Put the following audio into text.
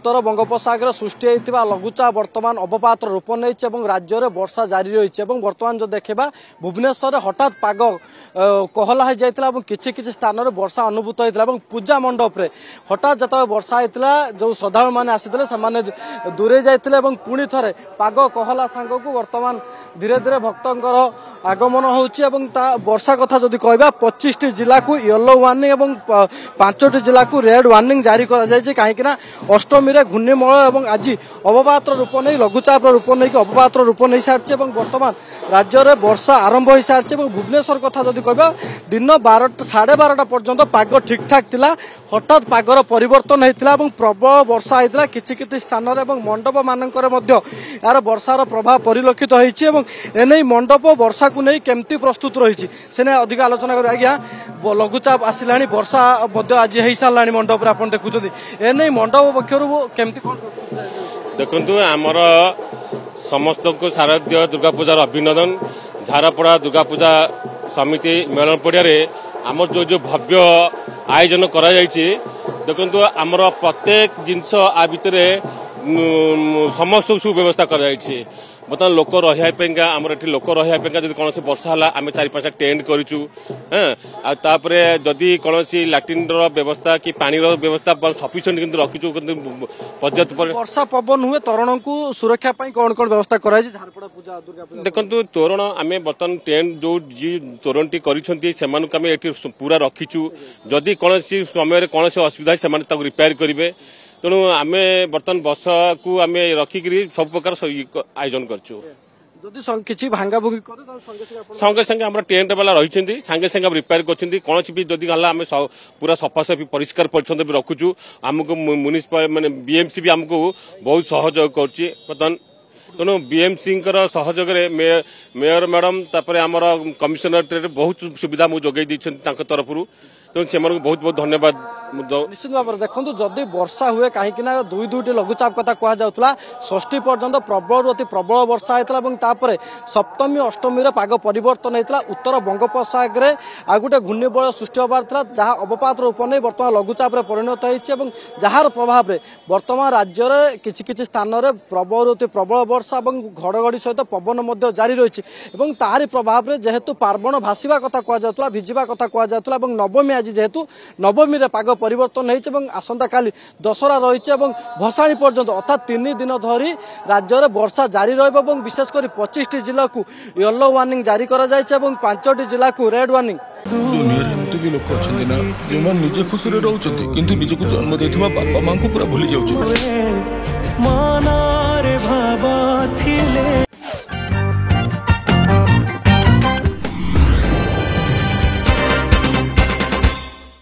उत्तर बंगोपसागर सृष्टि होता लघुचाप बर्तमान अवपात रूप नहीं राज्य में वर्षा जारी रही बर्तमान जो देखा भुवनेश्वर हठात पाग कहला हो जाता किसी स्थान में वर्षा अनुभूत होता पूजा मंडप रे हठात जो वर्षा होता जो श्रद्धालु मैंने आसी से दूरे जाते पुणी थे पाग कहला सांग को बर्तमान धीरे धीरे भक्तर आगमन होची वर्षा कथा जदि कहबा 25 जिला को येलो वार्निंग और 5 जिला को रेड वार्निंग जारी करा जायछि काहेकि ना अष्टमी रे घूर्णिमय और आज अवपात रूप नहीं लघुचाप रूप नहीं अवपात रूप नहीं सारी बर्तमान राज्य में वर्षा आरंभ हो सारी भुवनेश्वर कथा जदि कहबा दिन 12:30 पर्यंत पाग ठीक ठाक थिला हठात पागर परिवर्तन होता प्रबल वर्षा होता किसी स्थान में मंडप मानक यार वर्षार प्रभाव परिलक्षित होने मंडप वर्षा को नहीं केमती प्रस्तुत रही से अधिक आलोचना कर आज्ञा लघुचाप आसला वर्षा आज हो सारा मंडप आप देखुं एने मंडप पक्षर केमती देखु आमर समस्त को शारदीय दुर्गा पूजार अभिनंदन झारपड़ा दुर्गा पूजा समिति मेलन पड़िया आमर जो भव्य आयोजन करा देखु आमर प्रत्येक जिनस आ भितर समस्त सुव्यवस्था कर बर्तमान लोक रहा आमर ये लोक रहा जब कौन वर्षा है आम 4-5 टेंट करूँ तापर जदि कौन लाट्रिन व्यवस्था कि पानी व्यवस्था सफिशिएंट किंतु रखीचु पर्याप्त वर्षा पवन हुए तरण को सुरक्षा कौन कौन व्यवस्था कराई झारपड़ा पूजा दुर्गा पूजा देखो तोरण आम बर्तमान टेंट जो जी तोरण टी कर पूरा रखीचु जदि कौन समय कौन असुविधा से रिपेयर करेंगे तेणु आम बर्तमान वर्षा को आम रखिक सब प्रकार आयोजन कर किसी भांगा भुंगी संगे संगे आम टेंट वाला रही सांगे संगे रिपेयर कर कौन भी जदि आम पूरा सफासफी परिष्कार परिच्छन भी रखुचु आमको म्युनिसिपल माने बीएमसी भी आमको बहुत सहयोग कर तेणु बीएमसी सहयोग मेयर मैडम तापर आमर कमिशनरेट बहुत सुविधा जोगे तरफ तेणु से बहुत बहुत धन्यवाद निश्चित भाव में देखो जदि वर्षा हुए कहीं दुईटी लघुचाप कथा कहुला षष्ठी पर्यंत प्रबल अति प्रबल वर्षा होता सप्तमी अष्टमी पाग परिवर्तन होता उत्तर बंगोपसागर आ गोटे घूर्णिबलय सृष्टि होबार जहाँ अवपात रूप नहीं बर्तमान लघुचाप परिणत होती जार प्रभाव में बर्तमान राज्य में किसी स्थान में प्रबल अति प्रबल वर्षा और घड़घड़ी सहित पवन जारी रही तारी प्रभाव में जेहेतु पार्वण भाषा कथा कहुला भिजिबा कथा कहुला नवमी आज जेहेतु नवमी रे पाग परिवर्तन होती आसंता काली दशहरा रही भसाणी पर्यंत अर्थात 3 दिन धरी राज्य में वर्षा जारी रही विशेषकर 25 जिला को येलो वार्निंग जारी करा 5 जिला को रेड वार्निंग दुनिया एमती भी लोक अच्छा ना जो निजे खुशी रोचे किंतु निजक जन्म देथिबा बापा मां को पूरा भूली जाउछ।